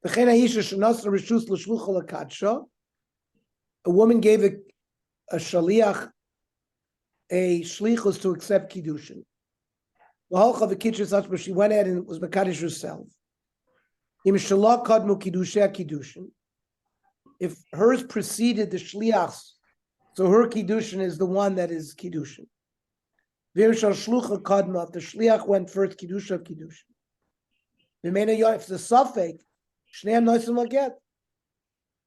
A woman gave a shaliach a shlichus to accept kiddushin. She went ahead and was mekadosh herself. If hers preceded the shliachs, so her kiddushin is the one that is kiddushin. If the shliach went first, kiddushin of kiddushin. If the safek, shneim noisim laget.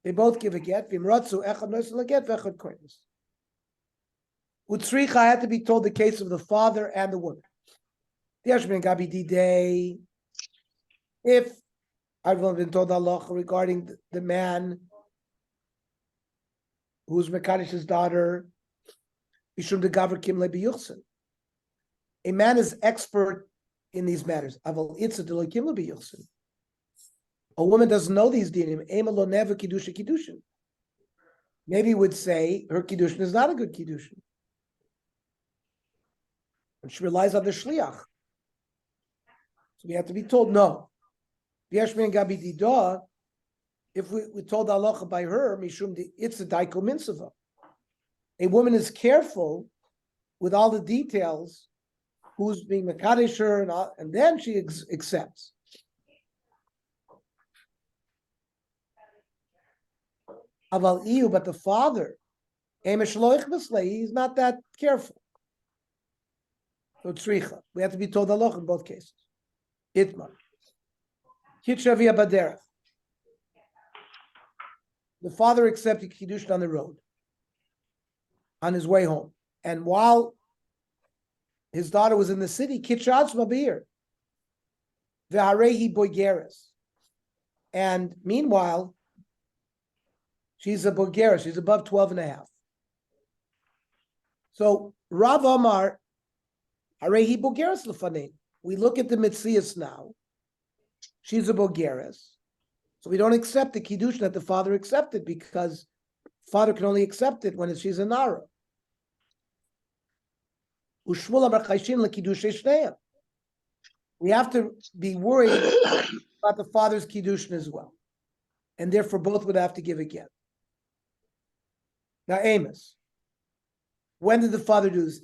They both give a get. Vimratzu echad noisim laget vechad koines. Utzricha had to be told the case of the father and the woman. If I've only been told Allah regarding the man who's Mekadish's daughter, a man is expert in these matters. A woman doesn't know these dinim. Maybe would say her kiddushin is not a good kiddushin. And she relies on the shliach. So we have to be told no. If we told Allah by her, it's a daiko mitzvah. A woman is careful with all the details, who's being mekadesh her, and then she accepts. But the father, he's not that careful. So tzricha, we have to be told Allah in both cases. Itmar. Kitchavia baderach. The father accepted kiddushin on the road, on his way home, and while his daughter was in the city, kitchadz mabir, ve'arehi boigeres, and meanwhile, she's a boigeres, she's above 12 and a half. So Rav Amar, arehi boigeres lefanein. We look at the Mitzias now. She's a bogeres. So we don't accept the kiddushin that the father accepted because father can only accept it when she's a nara. We have to be worried about the father's kiddushin as well. And therefore both would have to give a get. Now Amos. When did the father do this?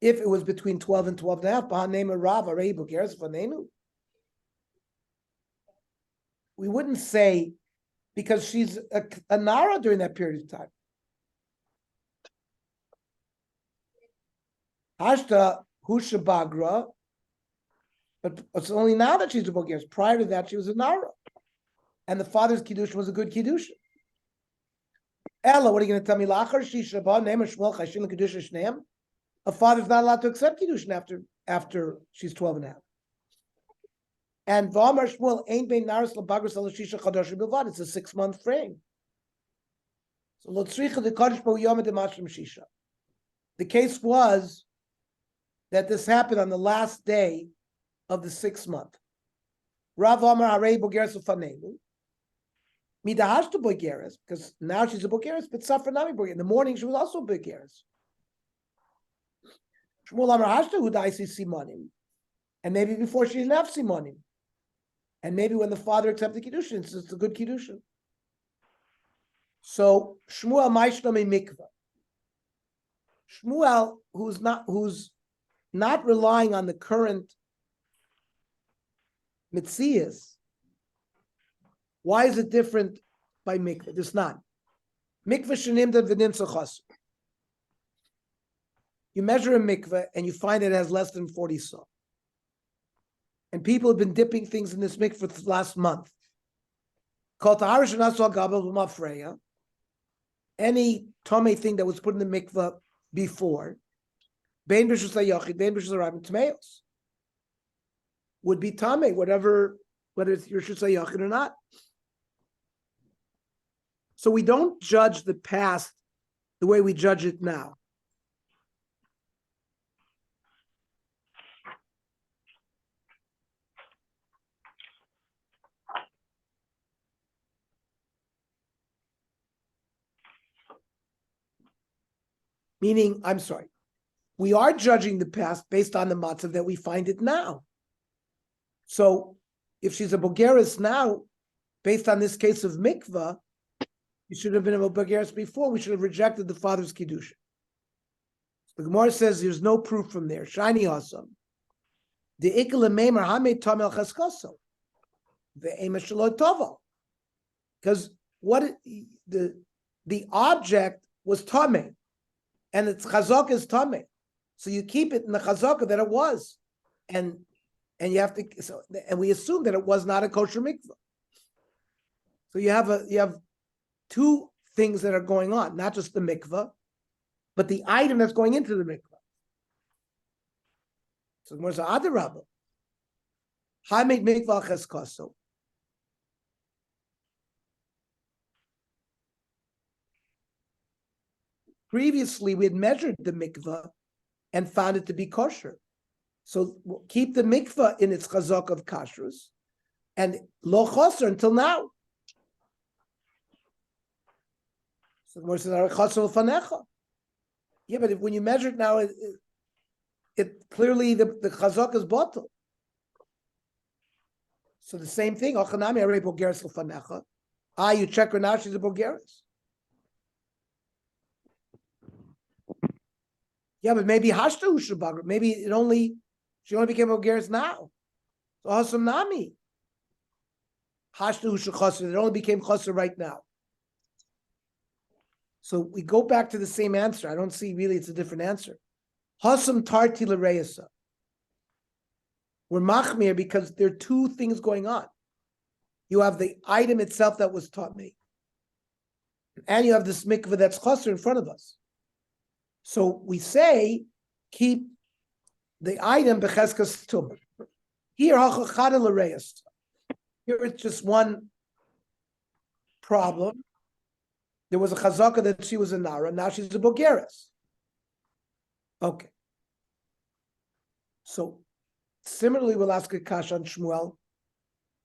If it was between 12 and 12 and a half, we wouldn't say because she's a nara during that period of time. Hashta husha bagra, but it's only now that she's a bogeres. Prior to that, she was a nara, and the father's kiddushin was a good kiddushin. Ella, what are you going to tell me? A father's not allowed to accept kiddushin after she's 12 and a half. And V'amar Shmuel ain't bein naris lebagros al shisha chadashim bilvad. It's a 6-month frame. So lotzricha the kadosh bo yom demashlim shisha. The case was that this happened on the last day of the 6th month. Rav Amar harei bogeres ufanenu. Midahashtu bogeres, because now she's a bogeres, but safra nami bogeres. In the morning she was also a bogeres. Shmuel Amar hashtu hu daisi simonim. And maybe before she didn't have simonim. And maybe when the father accepted kiddushin, it's a good kiddushin. So Shmuel Maishnami Mikvah. Shmuel, who's not relying on the current mitzias. Why is it different by mikvah? It's not. Mikvah shenimda v'nimsa chas. You measure a mikvah and you find it has less than 40 saw. And people have been dipping things in this mikvah for the last month. Any tome thing that was put in the mikvah before, would be tame, whether it's your shusayachid or not. So we don't judge the past the way we judge it now. Meaning, I'm sorry, we are judging the past based on the matzav that we find it now. So if she's a Bogeris now, based on this case of mikvah, you should have been a Bogeris before. We should have rejected the father's Kiddushin. The Gemara says there's no proof from there. Shiny Hasam. The Ikla Meimer Hamed Tamel Chaskaso. The Emeshalot Toval. Because what the object was Tameh, and its Chazak is Tameh. So you keep it in the Chazaka that it was. And you have to, and we assume that it was not a kosher mikvah. So you have two things that are going on, not just the mikvah, but the item that's going into the mikvah. So there's an other rabbi. Hamed mikvah cheskaso. Previously, we had measured the mikvah and found it to be kosher. So we'll keep the mikvah in its chazak of kashrus and lo chaser until now. So the Gemara says, yeah, but when you measure it now, it clearly the chazak is bottle. So the same thing. You check her now; she's a bogeris. Yeah, but maybe hashta ushabagra. Maybe she only became a bogeris now. So hasam nami. Hashta ushachaser. It only became chaser right now. So we go back to the same answer. I don't see really it's a different answer. Hasam tarti l'reyasa. We're machmir because there are two things going on. You have the item itself that was taught me, and you have this mikveh that's chaser in front of us. So we say, keep the item becheskas tumah. Here, hachachada l'reyasa. Here it's just one problem. There was a chazaka that she was a nara. Now she's a bogeres. Okay. So similarly, we'll ask a kash on Shmuel.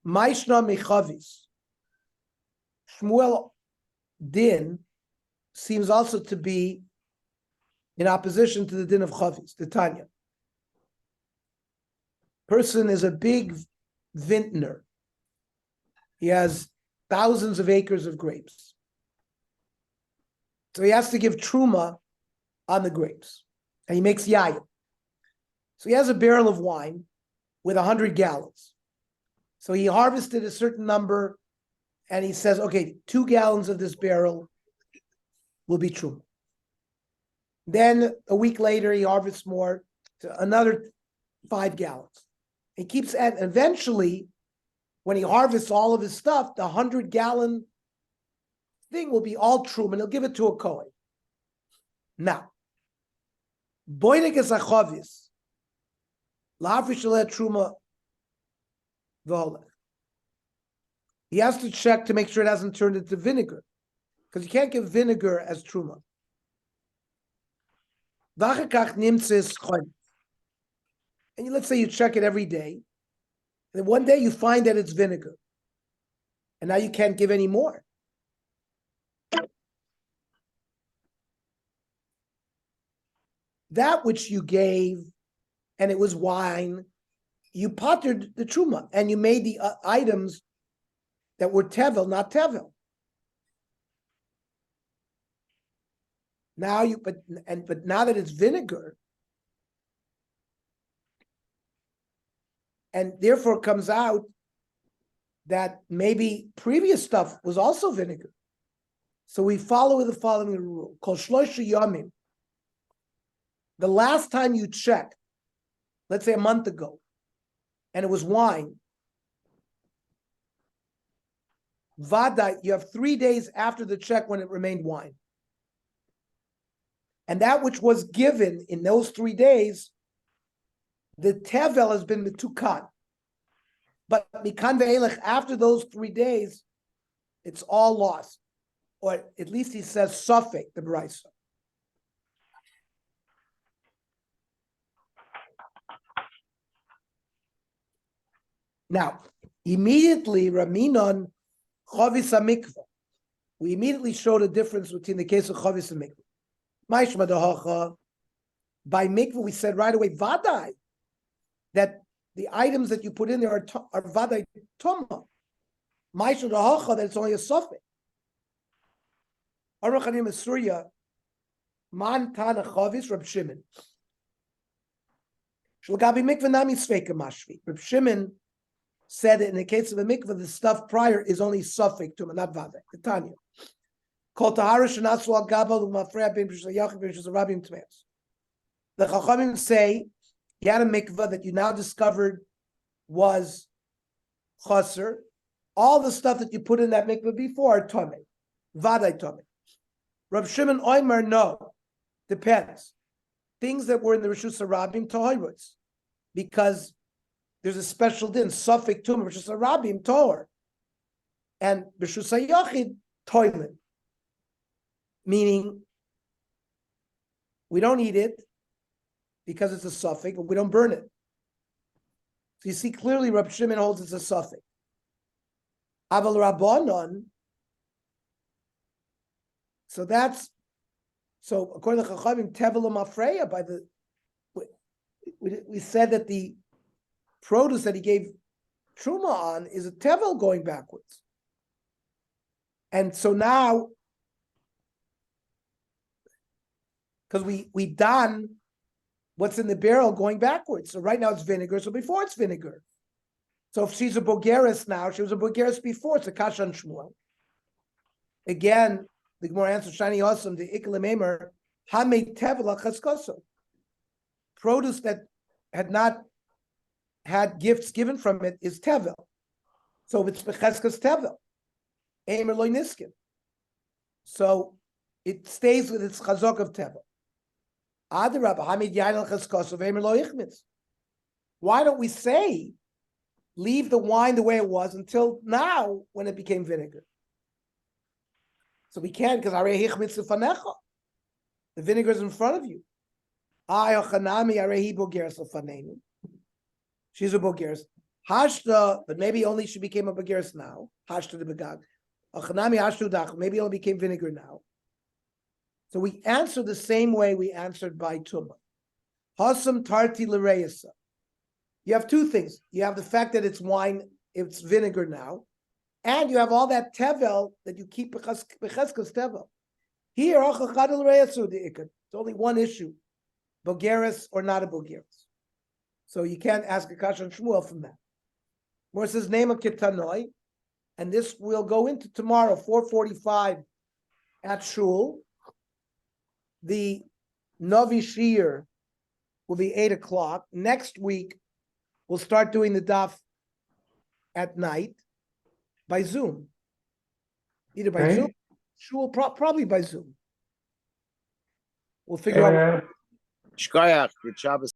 Maishna mechavis. Shmuel din seems also to be in opposition to the din of chavis, the Tanya. Person is a big vintner. He has thousands of acres of grapes. So he has to give truma on the grapes, and he makes yayin. So he has a barrel of wine with 100 gallons. So he harvested a certain number, and he says, okay, 2 gallons of this barrel will be truma. Then a week later, he harvests more, to another 5 gallons. He keeps at, eventually, when he harvests all of his stuff, the 100-gallon thing will be all truma, and he'll give it to a kohen. Now, boinik is a chavis. La'afish truma v'olech. He has to check to make sure it hasn't turned into vinegar, because you can't give vinegar as truma. And let's say you check it every day, and then one day you find that it's vinegar, and now you can't give any more. That which you gave, and it was wine, you pottered the truma, and you made the items that were tevel, not tevel. Now but now that it's vinegar, and therefore it comes out that maybe previous stuff was also vinegar. So we follow the following rule called shloisha yamim. The last time you checked, let's say a month ago, and it was wine, vada, you have 3 days after the check when it remained wine. And that which was given in those 3 days, the tevel has been mitukan. But mikan ve'elech, after those 3 days, it's all lost. Or at least he says sofek, the Brisa. Now, immediately, Raminon, Chavis HaMikvah. We immediately showed a difference between the case of Chavis and Mikvah. Maishma Dahacha. By Mikvah, we said right away, Vadai, that the items that you put in there are vaday toma. Ma'isha dahacha, that it's only a suffix. Aruch Hanim Surya, man tana chavis Reb Shimon. Shlagabi mikveh nami sveika mashvi. Reb Shimon said that in the case of a mikveh, the stuff prior is only suffix to not vaday. The Tanya. Kol tahara shenasu al gabal u'mafreya b'im b'shus hayachid b'im b'shus harabim tmeos. The Chachamim say you had a mikveh that you now discovered was chaser. All the stuff that you put in that mikveh before are tomei, vaday tomei. Reb Shimon Oimer, no, depends. Things that were in the Rishus Harabim tohirus, because there's a special din suffix to Rishus Harabim tohor, and Rishus Hayachid toilet, meaning we don't eat it because it's a suffix, but we don't burn it. So you see clearly Reb Shimon holds it's a suffix. Aval Rabbanon. So according to Chachamim, tevel u'mafreya, by the we said that the produce that he gave truma on is a tevel going backwards, and so now because we done what's in the barrel going backwards. So right now it's vinegar. So before it's vinegar. So if she's a bogeres now, she was a bogeres before. It's a kasha and shmuel. Again, the Gemara answers shiny awesome. The iklememer hamei tevel chaskoso. Produce that had not had gifts given from it is tevel. So it's becheskas tevel. Eimer loy niskin. So it stays with its chazok of tevel. Adarabba hamid yain al chaskoso v'eimer lo ichmitz. Why don't we say leave the wine the way it was until now when it became vinegar? So we can't, because the vinegar is in front of you. She's a bogeres. Hashta, but maybe only she became a bogeres now. Hashta the begag. Maybe only became vinegar now. So we answer the same way we answered by Tumah. Hasam tarti l'reyasa. You have two things. You have the fact that it's wine, it's vinegar now. And you have all that tevel that you keep becheskas tevel. Here, it's only one issue: bogeres or not a bogeres. So you can't ask a kasha and Shmuel from that. Where it says name of kitanoi, and this will go into tomorrow, 4:45 at shul. The Navi Shir will be 8:00. Next week, we'll start doing the daf at night. By Zoom, either by Zoom, shul, probably by Zoom. We'll figure out.